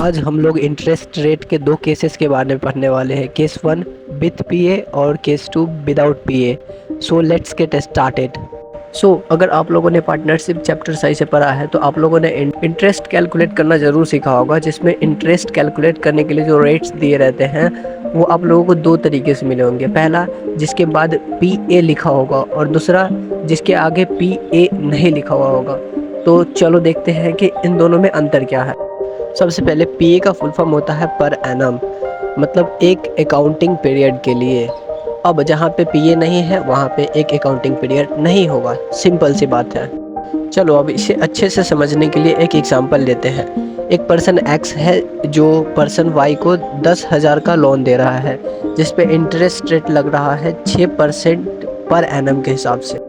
आज हम लोग इंटरेस्ट रेट के दो केसेस के बारे में पढ़ने वाले हैं। केस 1 विथ पीए और case 2 without PA. So let's get started. अगर आप लोगों ने पार्टनरशिप चैप्टर सही से पढ़ा है तो आप लोगों ने इंटरेस्ट कैलकुलेट करना ज़रूर सीखा होगा, जिसमें इंटरेस्ट कैलकुलेट करने के लिए जो रेट्स दिए रहते हैं वो आप लोगों को दो तरीके से मिले होंगे। पहला जिसके बाद पी ए लिखा होगा और दूसरा जिसके आगे पी ए नहीं लिखा हुआ होगा। तो चलो देखते हैं कि इन दोनों में अंतर क्या है। सबसे पहले पीए का फुल फॉर्म होता है पर एनम, मतलब एक अकाउंटिंग पीरियड के लिए। अब जहाँ पे पीए नहीं है वहाँ पे एक अकाउंटिंग पीरियड नहीं होगा, सिंपल सी बात है। चलो अब इसे अच्छे से समझने के लिए एक एग्जांपल लेते हैं। एक पर्सन एक्स है जो पर्सन वाई को 10,000 का लोन दे रहा है, जिस पे इंटरेस्ट रेट लग रहा है 6% पर एनम के हिसाब से।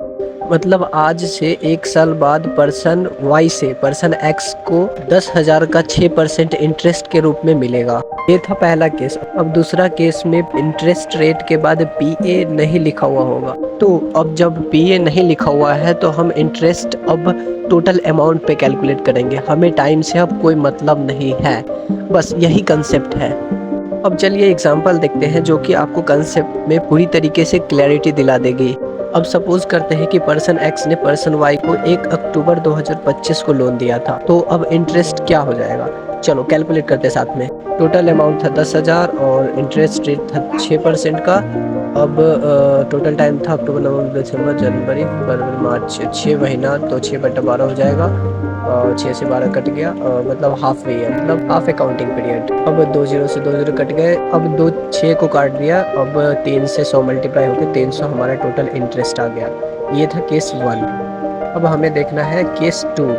मतलब आज से 1 साल बाद पर्सन वाई से पर्सन एक्स को 10,000 का 6% इंटरेस्ट के रूप में मिलेगा। ये था पहला केस। अब दूसरा केस में इंटरेस्ट रेट के बाद पीए नहीं लिखा हुआ होगा। तो अब जब पीए नहीं लिखा हुआ है तो हम इंटरेस्ट अब टोटल अमाउंट पे कैलकुलेट करेंगे। हमें टाइम से अब कोई मतलब नहीं है, बस यही कंसेप्ट है। अब चलिए एग्जांपल देखते हैं जो कि आपको कंसेप्ट में पूरी तरीके से क्लैरिटी दिला देगी। अब सपोज करते हैं कि पर्सन एक्स ने पर्सन वाई को 1 अक्टूबर 2025 को लोन दिया था। तो अब इंटरेस्ट क्या हो जाएगा, चलो कैलकुलेट करते हैं साथ में। टोटल अमाउंट था 10,000 और इंटरेस्ट रेट था 6% का। अब टोटल टाइम था अक्टूबर नवंबर दिसंबर जनवरी फरवरी मार्च, 6 महीना, तो 6/12 हो जाएगा। 6 से 12 कट गया, मतलब हाफ ईयर, मतलब हाफ अकाउंटिंग पीरियड। अब 2 0 से 2 0 कट गए। अब 2 6 को काट दिया। अब 3 से 100 मल्टीप्लाई होकर 300 हमारा टोटल इंटरेस्ट आ गया। ये था केस 1। अब हमें देखना है केस 2।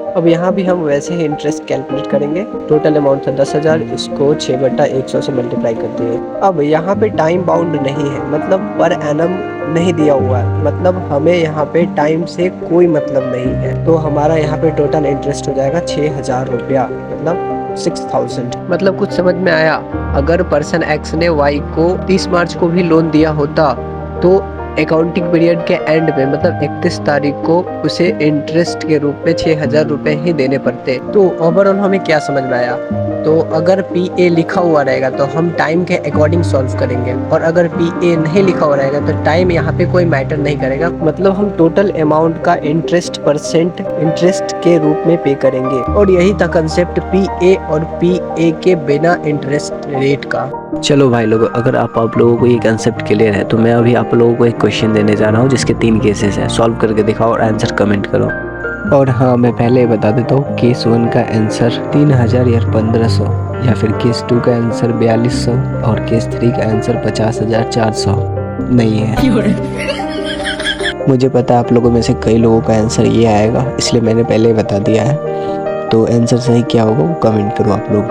अब यहाँ भी हम वैसे ही इंटरेस्ट कैलकुलेट करेंगे। टोटल अमाउंट था 10,000, इसको 6/100 से मल्टीप्लाई करते हैं। अब यहाँ पे टाइम बाउंड नहीं है, मतलब पर एनम नहीं दिया हुआ है, मतलब हमें यहाँ पे टाइम से कोई मतलब नहीं है। तो हमारा यहाँ पे टोटल इंटरेस्ट हो जाएगा 6,000 रुपया, मतलब 6,000। मतलब कुछ समझ में आया? अगर पर्सन एक्स ने वाई को 30 मार्च को भी लोन दिया होता तो अकाउंटिंग पीरियड के एंड में, मतलब 31 तारीख को उसे इंटरेस्ट के रूप में 6,000 रुपये ही देने पड़ते। तो ओवरऑल हमें क्या समझ में आया? तो अगर पीए लिखा हुआ रहेगा तो हम टाइम के अकॉर्डिंग सॉल्व करेंगे, और अगर पीए नहीं लिखा हुआ रहेगा तो टाइम यहाँ पे कोई मैटर नहीं करेगा। मतलब हम टोटल अमाउंट का इंटरेस्ट परसेंट इंटरेस्ट के रूप में पे करेंगे। और यही था कंसेप्ट पीए और पीए के बिना इंटरेस्ट रेट का। चलो भाई लोग, अगर आप लोगों को ये कंसेप्ट क्लियर है तो मैं अभी आप लोगों को एक क्वेश्चन देने जा रहा हूँ जिसके 3 केसेस हैं। सॉल्व करके दिखाओ और आंसर कमेंट करो। और हाँ, मैं पहले ही बता देता हूँ, केस 1 का आंसर 3,000 या 1,500, या फिर केस 2 का आंसर 4,200 और केस 3 का आंसर 50,400 नहीं है। मुझे पता है आप लोगों में से कई लोगों का आंसर ये आएगा, इसलिए मैंने पहले ही बता दिया है। तो आंसर सही क्या होगा वो कमेंट करो आप लोग।